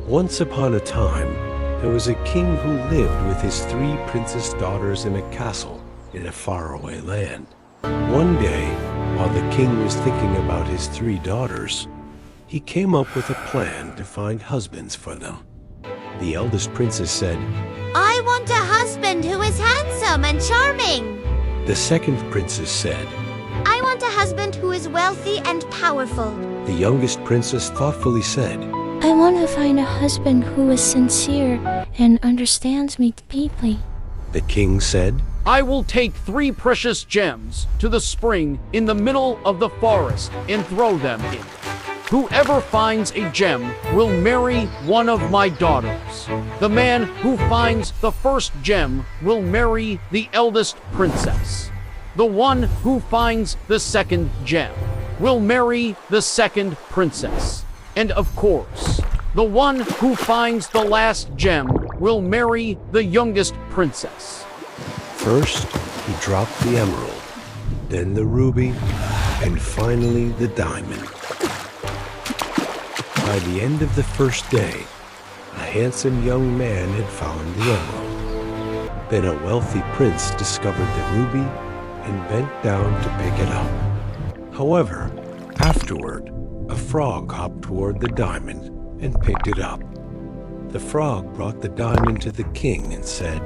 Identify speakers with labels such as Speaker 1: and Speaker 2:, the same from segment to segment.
Speaker 1: Once upon a time, there was a king who lived with his 3 princess daughters in a castle in a faraway land. One day, while the king was thinking about his 3 daughters, he came up with a plan to find husbands for them. The eldest princess said,
Speaker 2: I want a husband who is handsome and charming.
Speaker 1: The second princess said,
Speaker 2: I want a husband who is wealthy and powerful.
Speaker 1: the youngest princess thoughtfully said,
Speaker 3: I want to find a husband who is sincere and understands me deeply.
Speaker 1: The king said,
Speaker 4: I will take 3 precious gems to the spring in the middle of the forest and throw them in. Whoever finds a gem will marry one of my daughters. The man who finds the first gem will marry the eldest princess. The one who finds the second gem will marry the second princess. And of course, the one who finds the last gem will marry the youngest princess.
Speaker 1: First, he dropped the emerald, then the ruby, and finally the diamond. By the end of the first day, a handsome young man had found the emerald. Then a wealthy prince discovered the ruby and bent down to pick it up. However, afterward, a frog hopped toward the diamond and picked it up. The frog brought the diamond to the king and said,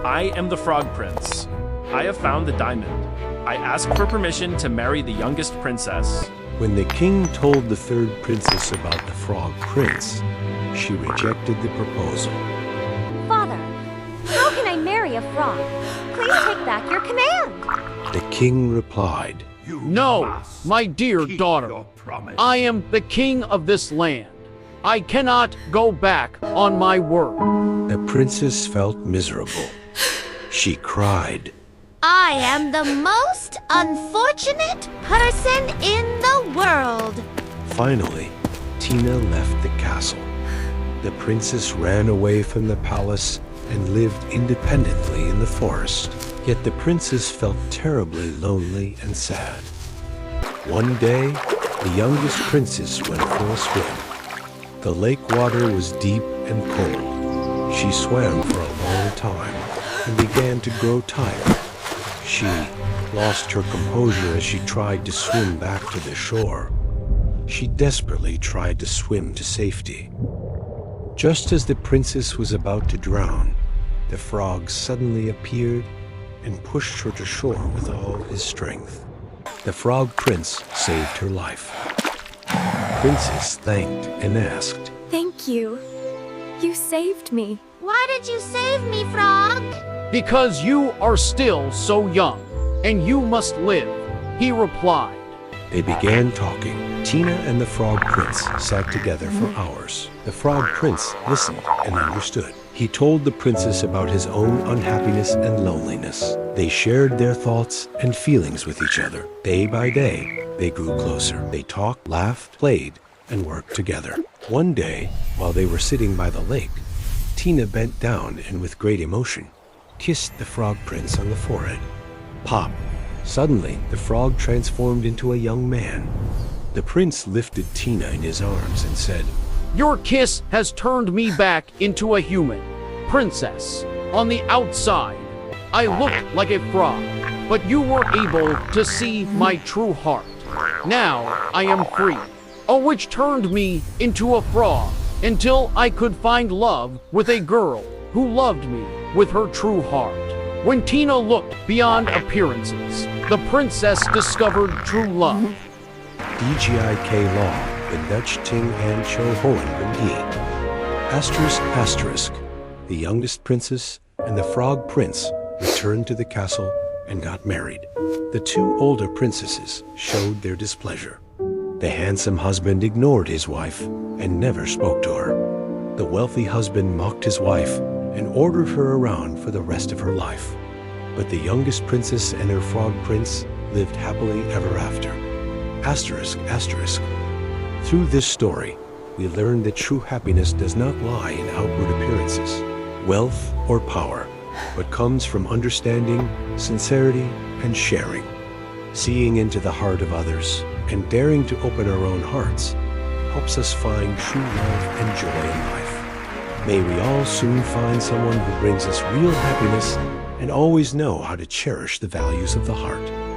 Speaker 5: I am the Frog Prince. I have found the diamond. I ask for permission to marry the youngest princess.
Speaker 1: When the king told the third princess about the frog prince, she rejected the proposal.
Speaker 6: Father, how can I marry a frog? Please take back your command.
Speaker 1: The king replied,
Speaker 4: No, my dear daughter, I am the king of this land. I cannot go back on my word.
Speaker 1: The princess felt miserable. She cried,
Speaker 2: I am the most unfortunate person in the world.
Speaker 1: Finally, Tina left the castle. The princess ran away from the palace and lived independently in the forest. Yet the princess felt terribly lonely and sad. One day, the youngest princess went for a swim. The lake water was deep and cold. She swam for a long time and began to grow tired. She lost her composure as she tried to swim back to the shore. She desperately tried to swim to safety. Just as the princess was about to drown, the frog suddenly appeared and pushed her to shore with all his strength. The frog prince saved her life. The princess thanked and asked,
Speaker 6: Thank you. You saved me.
Speaker 2: Why did you save me, frog?
Speaker 4: Because you are still so young, and you must live, he replied.
Speaker 1: They began talking. Tina and the frog prince sat together for hours. The frog prince listened and understood. He told the princess about his own unhappiness and loneliness. They shared their thoughts and feelings with each other. Day by day, they grew closer. They talked, laughed, played, and worked together. One day, while they were sitting by the lake, Tina bent down and with great emotion kissed the frog prince on the forehead. Pop! Suddenly, the frog transformed into a young man. The prince lifted Tina in his arms and said,
Speaker 4: Your kiss has turned me back into a human. Princess, on the outside, I looked like a frog, but you were able to see my true heart. Now I am free. A witch turned me into a frog until I could find love with a girl who loved me with her true heart. When Tina looked beyond appearances, the princess discovered true love.
Speaker 1: DGIK Law, the Dutch Ting and Cho Hohen Bengi. Asterisk, asterisk. The youngest princess and the frog prince returned to the castle and got married. The 2 older princesses showed their displeasure. The handsome husband ignored his wife and never spoke to her. The wealthy husband mocked his wife and ordered her around for the rest of her life. But the youngest princess and her frog prince lived happily ever after. Asterisk, asterisk. Through this story, we learn that true happiness does not lie in outward appearances, wealth, or power, but comes from understanding, sincerity, and sharing. Seeing into the heart of others and daring to open our own hearts helps us find true love and joy in life. May we all soon find someone who brings us real happiness and always know how to cherish the values of the heart.